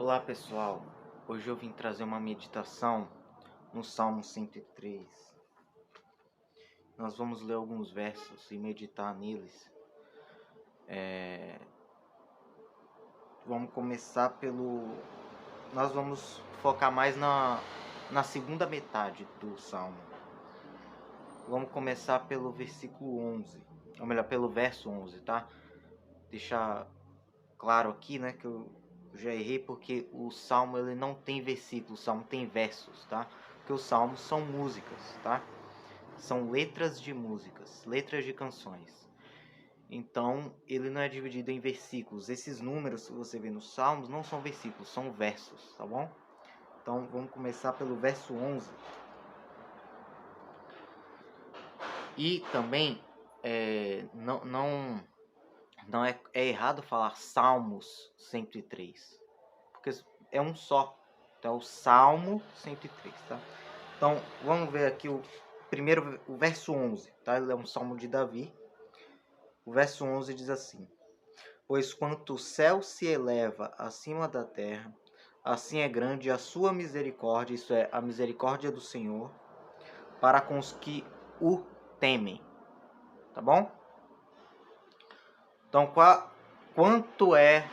Olá pessoal, hoje eu vim trazer uma meditação no Salmo 103. Nós vamos ler alguns versos e meditar neles. Vamos começar Nós vamos focar mais na segunda metade do Salmo. Vamos começar pelo versículo 11, ou melhor, pelo verso 11, tá? Deixar claro aqui, né, que eu já errei porque o Salmo ele não tem versículos, o Salmo tem versos, tá? Porque os Salmos são músicas, tá? São letras de músicas, letras de canções. Então, ele não é dividido em versículos. Esses números que você vê nos Salmos não são versículos, são versos, tá bom? Então, vamos começar pelo verso 11. E também, não é errado falar Salmos 103, porque é um só. Então, é o Salmo 103, tá? Então, vamos ver aqui o verso 11, tá? Ele é um salmo de Davi. O verso 11 diz assim: Pois quanto o céu se eleva acima da terra, assim é grande a sua misericórdia, isso é, a misericórdia do Senhor, para com os que o temem. Tá bom? Então, quanto é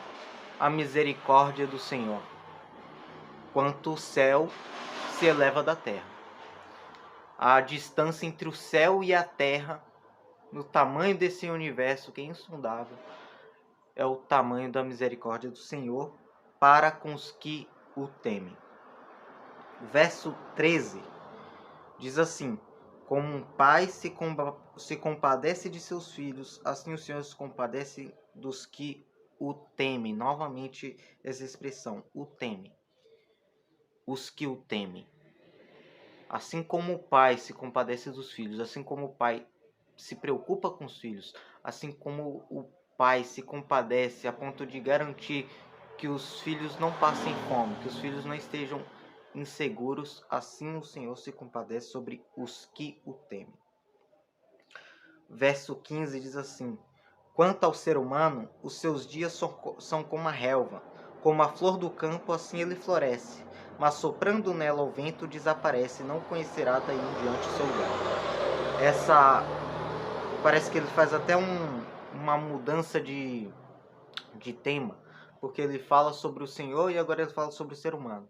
a misericórdia do Senhor? Quanto o céu se eleva da terra. A distância entre o céu e a terra, no tamanho desse universo que é insondável, é o tamanho da misericórdia do Senhor para com os que o temem. O verso 13 diz assim: Como um pai se compadece de seus filhos, assim o Senhor se compadece dos que o temem. Novamente essa expressão, o temem. Os que o temem. Assim como o pai se compadece dos filhos, assim como o pai se preocupa com os filhos, assim como o pai se compadece a ponto de garantir que os filhos não passem fome, que os filhos não estejam inseguros, assim o Senhor se compadece sobre os que o temem. Verso 15 diz assim: Quanto ao ser humano, os seus dias são como a relva, como a flor do campo, assim ele floresce, mas soprando nela o vento desaparece, não conhecerá daí em diante o seu lugar. Essa parece que ele faz até uma mudança de tema, porque ele fala sobre o Senhor e agora ele fala sobre o ser humano.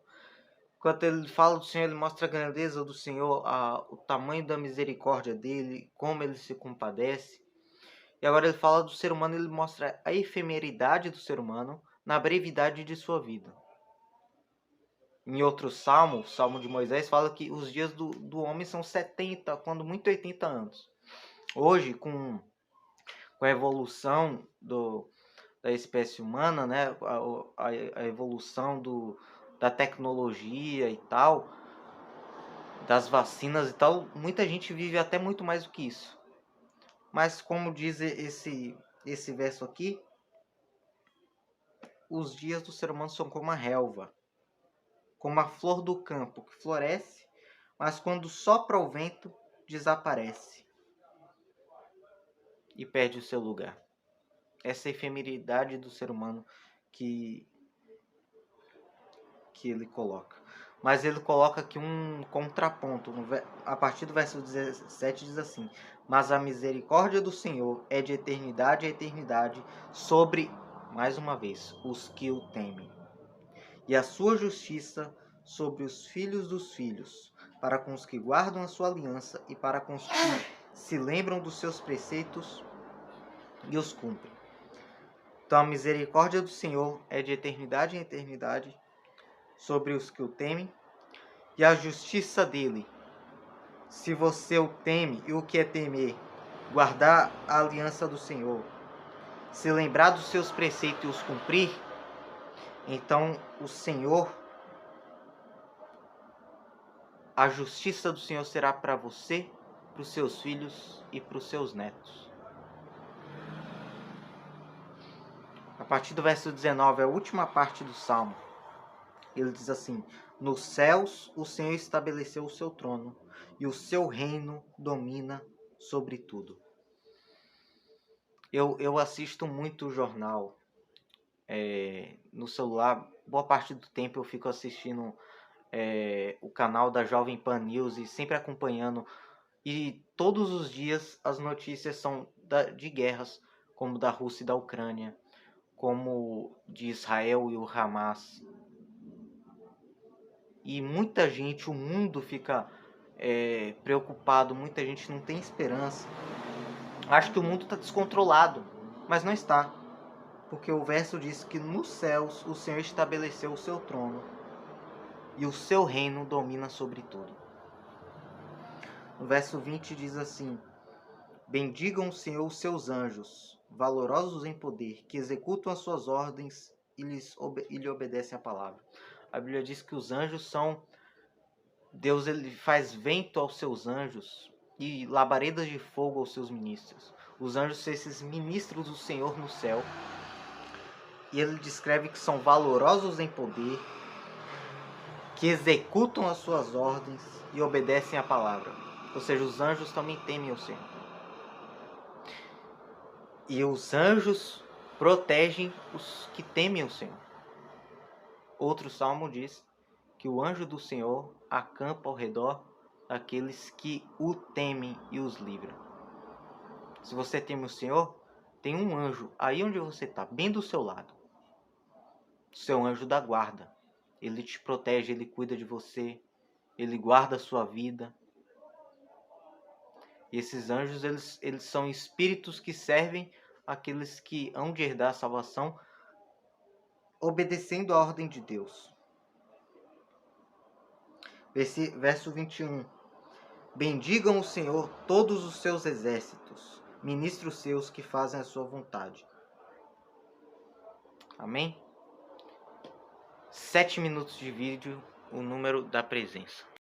Enquanto ele fala do Senhor, ele mostra a grandeza do Senhor, o tamanho da misericórdia dele, como ele se compadece. E agora ele fala do ser humano, ele mostra a efemeridade do ser humano na brevidade de sua vida. Em outro salmo, o Salmo de Moisés, fala que os dias do homem são 70, quando muito 80 anos. Hoje, com a evolução da espécie humana, né, a evolução da tecnologia e tal, das vacinas e tal, muita gente vive até muito mais do que isso. Mas como diz esse verso aqui, os dias do ser humano são como a relva, como a flor do campo que floresce, mas quando sopra o vento, desaparece e perde o seu lugar. Essa efemeridade do ser humano que ele coloca. Mas ele coloca aqui um contraponto. A partir do verso 17 diz assim: Mas a misericórdia do Senhor é de eternidade a eternidade sobre, mais uma vez, os que o temem. E a sua justiça sobre os filhos dos filhos, para com os que guardam a sua aliança e para com os que se lembram dos seus preceitos e os cumprem. Então a misericórdia do Senhor é de eternidade em eternidade sobre os que o temem, e a justiça dele, se você o teme, e o que é temer? Guardar a aliança do Senhor, se lembrar dos seus preceitos e os cumprir, então o Senhor, a justiça do Senhor será para você, para os seus filhos e para os seus netos. A partir do verso 19, a última parte do Salmo, ele diz assim: Nos céus o Senhor estabeleceu o seu trono, e o seu reino domina sobre tudo. Eu assisto muito o jornal no celular. Boa parte do tempo eu fico assistindo o canal da Jovem Pan News e sempre acompanhando. E todos os dias as notícias são de guerras, como da Rússia e da Ucrânia, como de Israel e o Hamas. E muita gente, o mundo fica preocupado, muita gente não tem esperança. Acho que o mundo está descontrolado, mas não está. Porque o verso diz que nos céus o Senhor estabeleceu o seu trono e o seu reino domina sobre tudo. No verso 20 diz assim: bendigam o Senhor os seus anjos, valorosos em poder, que executam as suas ordens e lhe obedecem a palavra. A Bíblia diz que os anjos são... Deus, ele faz vento aos seus anjos e labaredas de fogo aos seus ministros. Os anjos são esses ministros do Senhor no céu. E ele descreve que são valorosos em poder, que executam as suas ordens e obedecem a palavra. Ou seja, os anjos também temem o Senhor. E os anjos protegem os que temem o Senhor. Outro salmo diz que o anjo do Senhor acampa ao redor daqueles que o temem e os livra. Se você teme o Senhor, tem um anjo aí onde você está, bem do seu lado. Seu anjo da guarda. Ele te protege, ele cuida de você, ele guarda a sua vida. E esses anjos, eles são espíritos que servem aqueles que hão de herdar a salvação, obedecendo a ordem de Deus. Verso 21. Bendigam o Senhor todos os seus exércitos, ministros seus que fazem a sua vontade. Amém? 7 minutos de vídeo, o número da presença.